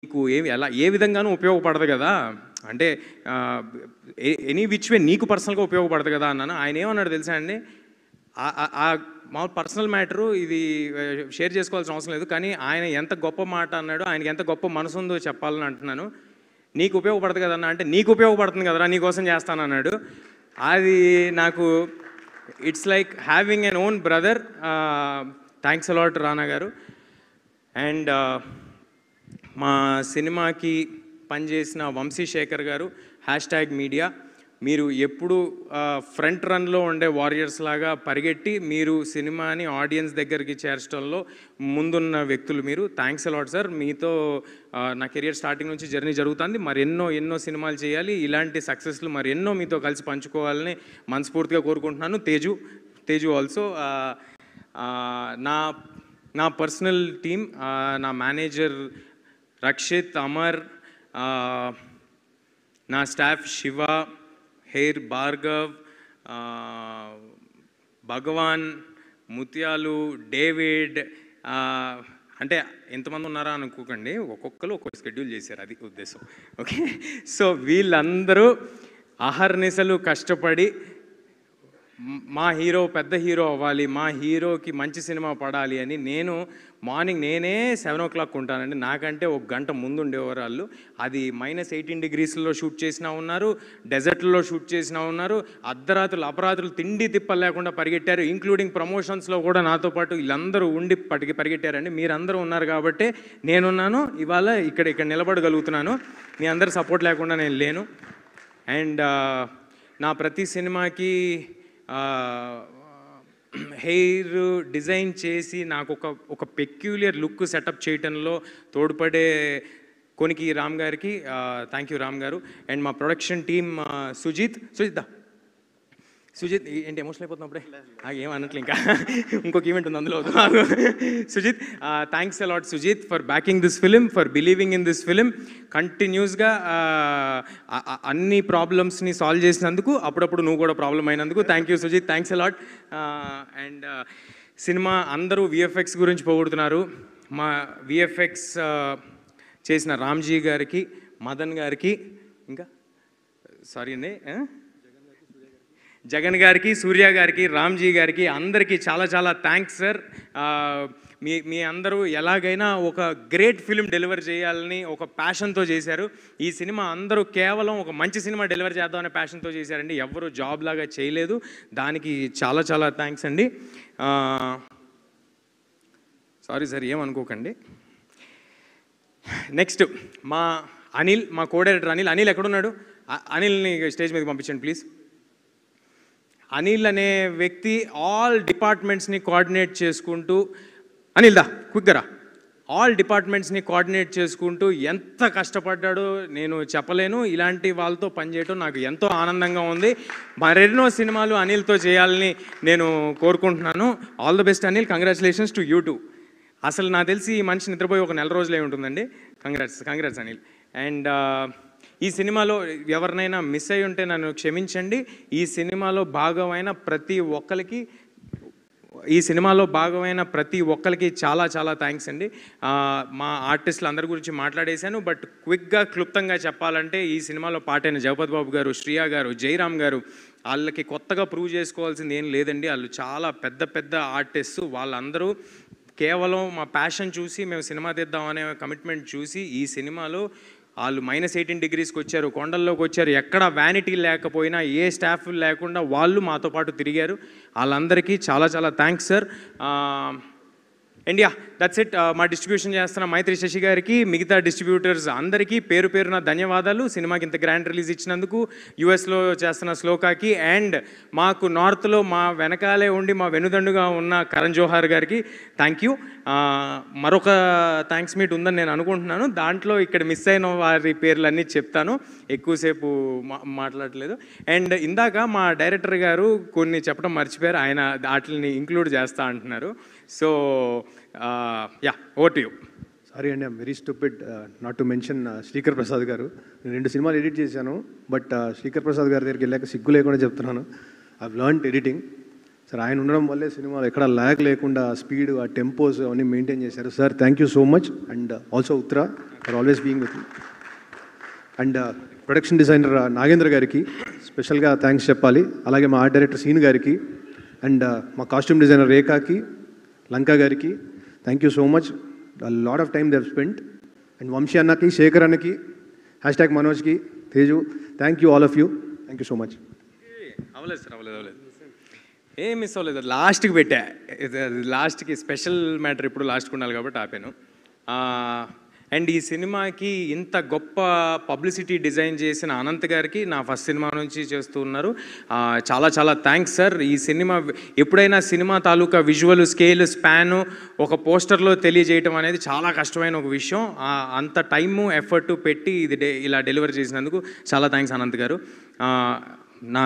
నీకు ఎలా ఏ విధంగానూ ఉపయోగపడదు కదా అంటే ఎనీ విచ్ వే నీకు పర్సనల్గా ఉపయోగపడదు కదా అన్నాను. ఆయన ఏమన్నాడు తెలుసా అండి, మా పర్సనల్ మ్యాటరు ఇది షేర్ చేసుకోవాల్సిన అవసరం లేదు, కానీ ఆయన ఎంత గొప్ప మాట అన్నాడు, ఆయనకి ఎంత గొప్ప మనసు ఉందో చెప్పాలని అంటున్నాను. నీకు ఉపయోగపడదు కదన్నా అంటే, నీకు ఉపయోగపడుతుంది కదరా నీకోసం చేస్తానన్నాడు. అది నాకు it's like having an own brother. Thanks a lot Rana garu. And మా సినిమాకి పనిచేసిన వంశీశేఖర్ గారు, #మీడియా, మీరు ఎప్పుడు ఫ్రంట్ రన్లో ఉండే వారియర్స్ లాగా పరిగెట్టి మీరు సినిమాని ఆడియన్స్ దగ్గరికి చేర్చడంలో ముందున్న వ్యక్తులు మీరు. Thanks a lot sir. మీతో నా కెరియర్ స్టార్టింగ్ నుంచి జర్నీ జరుగుతుంది. మరి ఎన్నో సినిమాలు చేయాలి, ఇలాంటి సక్సెస్లు మరి ఎన్నో మీతో కలిసి పంచుకోవాలని మనస్ఫూర్తిగా కోరుకుంటున్నాను. తేజు ఆల్సో. నా పర్సనల్ టీమ్, నా మేనేజర్ రక్షిత్, అమర్, నా స్టాఫ్ శివ, హెయిర్ భార్గవ్, భగవాన్, ముత్యాలు, డేవిడ్, అంటే ఎంతమంది ఉన్నారా అనుకోకండి, ఒక్కొక్కరు ఒక్కొక్క షెడ్యూల్ చేశారు, అది ఉద్దేశం. ఓకే, సో వీళ్ళందరూ అహర్నిశలు కష్టపడి మా హీరో పెద్ద హీరో అవ్వాలి, మా హీరోకి మంచి సినిమా పడాలి అని నేనే 7 o'clock ఉంటానండి. నాకంటే ఒక గంట ముందు ఉండేవారు వాళ్ళు. అది -18 degreesలో షూట్ చేసినా ఉన్నారు, డెజర్ట్లో షూట్ చేసినా ఉన్నారు, అపరాత్రులు తిండి తిప్పలు లేకుండా పరిగెట్టారు. ఇంక్లూడింగ్ ప్రమోషన్స్లో కూడా నాతో పాటు వీళ్ళందరూ ఉండి పరిగెట్టారండి. మీరందరూ ఉన్నారు కాబట్టి నేనున్నాను, ఇవాళ ఇక్కడ నిలబడగలుగుతున్నాను. మీ అందరి సపోర్ట్ లేకుండా నేను లేను. అండ్ నా ప్రతి సినిమాకి హెయిర్ డిజైన్ చేసి నాకు ఒక పెక్యులియర్ లుక్ సెటప్ చేయటంలో తోడ్పడే కొనికి రామ్ గారికి థ్యాంక్ యూ రామ్ గారు. అండ్ మా ప్రొడక్షన్ టీమ్ సుజిత్ ఏంటి ఎమోషనల్ అయిపోతున్నప్పుడే ఏం అనట్లు, ఇంకా ఇంకొక ఈవెంట్ ఉంది అందులో. Sujith, thanks a lot Sujith for backing this film, for believing in this film. కంటిన్యూస్గా అన్ని ప్రాబ్లమ్స్ని సాల్వ్ చేసినందుకు, అప్పుడప్పుడు నువ్వు కూడా ప్రాబ్లం అయినందుకు thank you Sujith, thanks a lot. And cinema అందరూ విఎఫ్ఎక్స్ గురించి పొగుడుతున్నారు. మా విఎఫ్ఎక్స్ చేసిన రామ్జీ గారికి, మదన్ గారికి, ఇంకా సారీ అండి జగన్ గారికి, సూర్య గారికి, రామ్జీ గారికి, అందరికీ చాలా థ్యాంక్స్ సార్. మీ అందరూ ఎలాగైనా ఒక గ్రేట్ ఫిలిం డెలివర్ చేయాలని ఒక ప్యాషన్తో చేశారు. ఈ సినిమా అందరూ కేవలం ఒక మంచి సినిమా డెలివర్ చేద్దామనే ప్యాషన్తో చేశారండి. ఎవరు జాబ్ లాగా చేయలేదు. దానికి చాలా థ్యాంక్స్ అండి. సారీ సార్, ఏమనుకోకండి. నెక్స్ట్ మా అనిల్, మా కో-డైరెక్టర్ అనిల్ ఎక్కడున్నాడు? అనిల్ని స్టేజ్ మీదకి పంపించండి ప్లీజ్. అనిల్ అనే వ్యక్తి ఆల్ డిపార్ట్మెంట్స్ని కోఆర్డినేట్ చేసుకుంటూ, అనిల్ దా క్విక్గా, ఆల్ డిపార్ట్మెంట్స్ని కోఆర్డినేట్ చేసుకుంటూ ఎంత కష్టపడ్డాడో నేను చెప్పలేను. ఇలాంటి వాళ్ళతో పనిచేయటం నాకు ఎంతో ఆనందంగా ఉంది. మరెన్నో సినిమాలు అనిల్తో చేయాలని నేను కోరుకుంటున్నాను. All the best Anil, congratulations to you two. అసలు నాకు తెలిసి ఈ మనిషి నిద్రపోయి ఒక 4 రోజులే ఉంటుందండి. కంగ్రాట్స్ అనిల్. అండ్ ఈ సినిమాలో ఎవరినైనా మిస్ అయి ఉంటే నన్ను క్షమించండి. ఈ సినిమాలో భాగమైన ప్రతి ఒక్కరికి చాలా థ్యాంక్స్ అండి. మా ఆర్టిస్టులు అందరి గురించి మాట్లాడేశాను, బట్ క్విక్గా క్లుప్తంగా చెప్పాలంటే ఈ సినిమాలో పాటైన జగపతి బాబు గారు, శ్రియా గారు, జయరామ్ గారు, వాళ్ళకి కొత్తగా ప్రూవ్ చేసుకోవాల్సింది ఏం లేదండి. వాళ్ళు చాలా పెద్ద ఆర్టిస్టు. వాళ్ళందరూ కేవలం మా ప్యాషన్ చూసి మేము సినిమా తీద్దామనే కమిట్మెంట్ చూసి ఈ సినిమాలో వాళ్ళు -18 degreesకి వచ్చారు, కొండల్లోకి వచ్చారు. ఎక్కడ వ్యానిటీ లేకపోయినా, ఏ స్టాఫ్ లేకుండా వాళ్ళు మాతో పాటు తిరిగారు. వాళ్ళందరికీ చాలా thanks sir. And that's it. మా డిస్ట్రిబ్యూషన్ చేస్తున్న మైత్రి శశి గారికి, మిగతా డిస్ట్రిబ్యూటర్స్ అందరికీ పేరు ధన్యవాదాలు. సినిమాకి ఇంత గ్రాండ్ రిలీజ్ ఇచ్చినందుకు. యూఎస్లో చేస్తున్న శ్లోకాకి, అండ్ మాకు నార్త్లో మా వెనకాలే ఉండి మా వెనుదండుగా ఉన్న కరణ్ జోహార్ గారికి థ్యాంక్ యూ. మరొక థ్యాంక్స్ మీట్ ఉందని నేను అనుకుంటున్నాను. దాంట్లో ఇక్కడ మిస్ అయిన వారి పేర్లన్నీ చెప్తాను, ఎక్కువసేపు మాట్లాడలేదు. అండ్ ఇందాక మా డైరెక్టర్ గారు కొన్ని చెప్పడం మర్చిపోయారు, ఆయన వాటిని ఇంక్లూడ్ చేస్తా అంటున్నారు. So over to you. Sorry అండి, I'm very stupid not to mention Srikar Prasad గారు. నేను 2 సినిమాలు ఎడిట్ చేశాను, బట్ శ్రీకర్ ప్రసాద్ గారి దగ్గరికి వెళ్ళాక సిగ్గు లేకుండా చెప్తున్నాను, I have learned editing. Sir ఆయన ఉండడం వల్లే సినిమాలో ఎక్కడ ల్యాగ్ లేకుండా స్పీడ్, ఆ టెంపోస్ అవన్నీ మెయింటైన్ చేశారు. Sir thank you so much. And also Uttara for always being with. And production designer Nagendra గారికి స్పెషల్గా థ్యాంక్స్ చెప్పాలి. అలాగే మా ఆర్ట్ డైరెక్టర్ సీన్ గారికి అండ్ మా కాస్ట్యూమ్ డిజైనర్ రేఖాకి, లంకా గారికి thank you so much. Lot of time they have spent. And Vamshi అన్నకి, శేఖర్ అన్నకి, # మనోజ్కి, Teju, thank you all of you. Thank you so much. అవ్వలేదు సార్, అవ్వలేదు. ఏం మిస్ అవ్వలేదు, లాస్ట్కి పెట్టా. లాస్ట్కి స్పెషల్ మ్యాటర్ ఇప్పుడు లాస్ట్కి ఉండాలి కాబట్టి ఆపాను. అండ్ ఈ సినిమాకి ఇంత గొప్ప పబ్లిసిటీ డిజైన్ చేసిన అనంత్ గారికి నా ఫస్ట్ సినిమా నుంచి చేస్తూ ఉన్నారు. చాలా చాలా థ్యాంక్స్ సార్. ఈ సినిమా ఎప్పుడైనా సినిమా తాలూకా విజువల్ స్కేల్ స్పాను ఒక పోస్టర్లో తెలియజేయటం అనేది చాలా కష్టమైన ఒక విషయం. అంత టైము ఎఫర్టు పెట్టి ఇది ఇలా డెలివర్ చేసినందుకు చాలా థ్యాంక్స్ అనంత్ గారు. నా